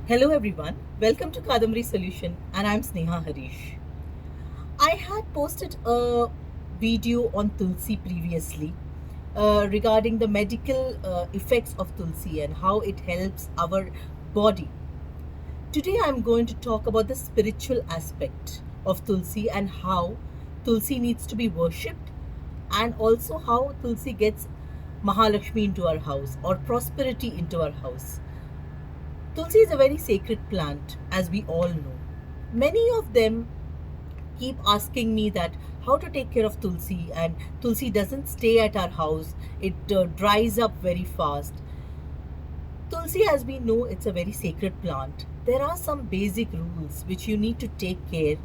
Hello everyone, welcome to Kadamri Solution and I'm Sneha Harish. I had posted a video on Tulsi previously regarding the medical effects of Tulsi and how it helps our body. Today I'm going to talk about the spiritual aspect of Tulsi and how Tulsi needs to be worshipped and also how Tulsi gets Mahalakshmi into our house or prosperity into our house. Tulsi is a very sacred plant, as we all know. Many of them keep asking me that how to take care of Tulsi, and Tulsi doesn't stay at our house. It dries up very fast. Tulsi, as we know, it's a very sacred plant. There are some basic rules which you need to take care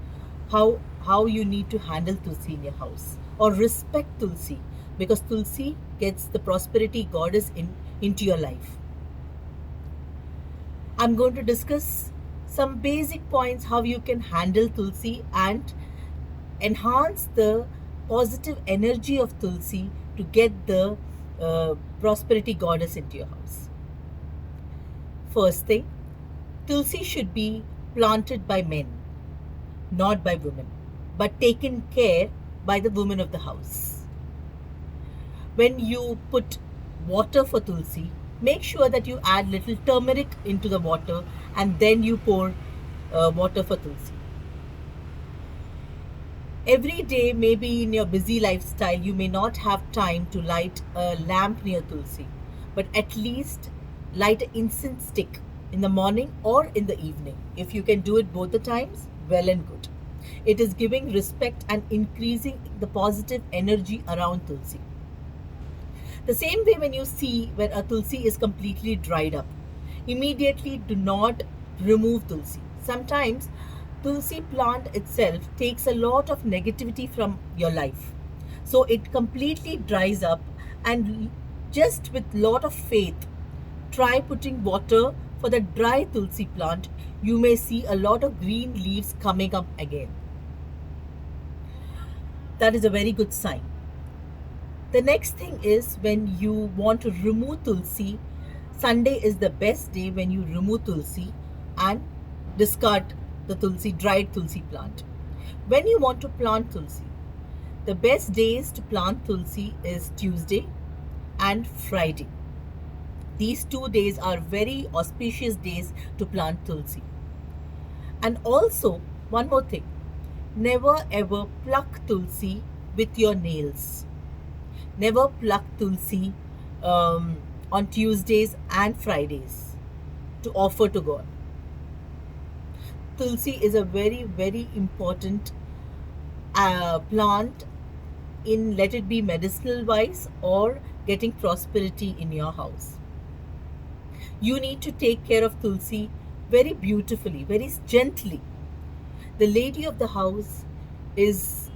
how you need to handle Tulsi in your house or respect Tulsi because Tulsi gets the prosperity goddess into your life. I'm going to discuss some basic points how you can handle Tulsi and enhance the positive energy of Tulsi to get the prosperity goddess into your house. First thing, Tulsi should be planted by men, not by women, but taken care by the women of the house. When you put water for Tulsi, make sure that you add little turmeric into the water and then you pour water for Tulsi. Every day, maybe in your busy lifestyle, you may not have time to light a lamp near Tulsi, but at least light an incense stick in the morning or in the evening. If you can do it both the times, well and good. It is giving respect and increasing the positive energy around Tulsi. The same way when you see when a Tulsi is completely dried up, immediately do not remove Tulsi. Sometimes Tulsi plant itself takes a lot of negativity from your life. So it completely dries up and just with lot of faith, try putting water for the dry Tulsi plant. You may see a lot of green leaves coming up again. That is a very good sign. The next thing is when you want to remove Tulsi, Sunday is the best day when you remove Tulsi and discard the Tulsi, dried Tulsi plant. When you want to plant Tulsi, the best days to plant Tulsi is Tuesday and Friday. These 2 days are very auspicious days to plant Tulsi. And also, one more thing, never ever pluck Tulsi with your nails. Never pluck Tulsi on Tuesdays and Fridays to offer to God. Tulsi is a very, very important plant in let it be medicinal wise or getting prosperity in your house. You need to take care of Tulsi very beautifully, very gently. The lady of the house is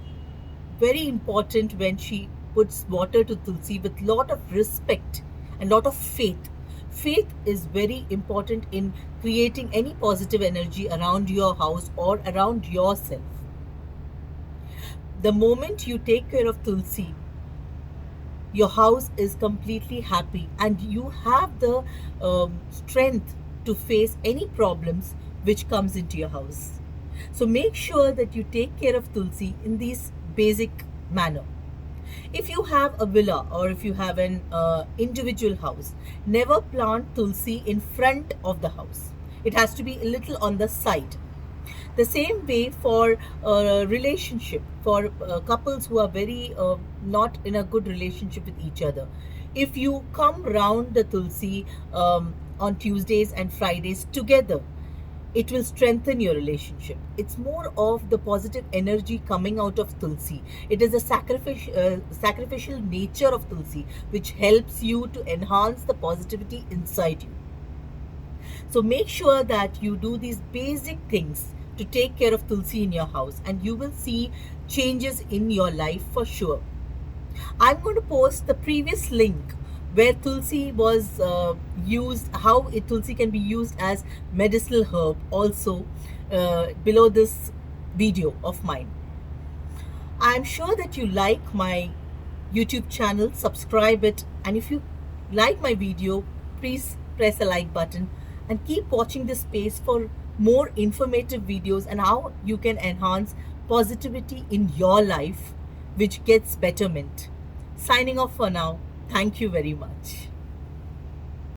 very important when she puts water to Tulsi with lot of respect and lot of faith. Faith is very important in creating any positive energy around your house or around yourself. The moment you take care of Tulsi, your house is completely happy and you have the strength to face any problems which comes into your house. So make sure that you take care of Tulsi in this basic manner. If you have a villa or if you have an individual house, never plant Tulsi in front of the house. It has to be a little on the side. The same way for a relationship, for couples who are very not in a good relationship with each other. If you come round the Tulsi on Tuesdays and Fridays together, it will strengthen your relationship. It's more of the positive energy coming out of Tulsi. It is a sacrificial nature of Tulsi which helps you to enhance the positivity inside you. So make sure that you do these basic things to take care of Tulsi in your house and you will see changes in your life for sure. I'm going to post the previous link where Tulsi was used, how Tulsi can be used as medicinal herb also below this video of mine. I'm sure that you like my YouTube channel, subscribe it, and if you like my video, please press the like button and keep watching this space for more informative videos and how you can enhance positivity in your life, which gets betterment. Signing off for now. Thank you very much.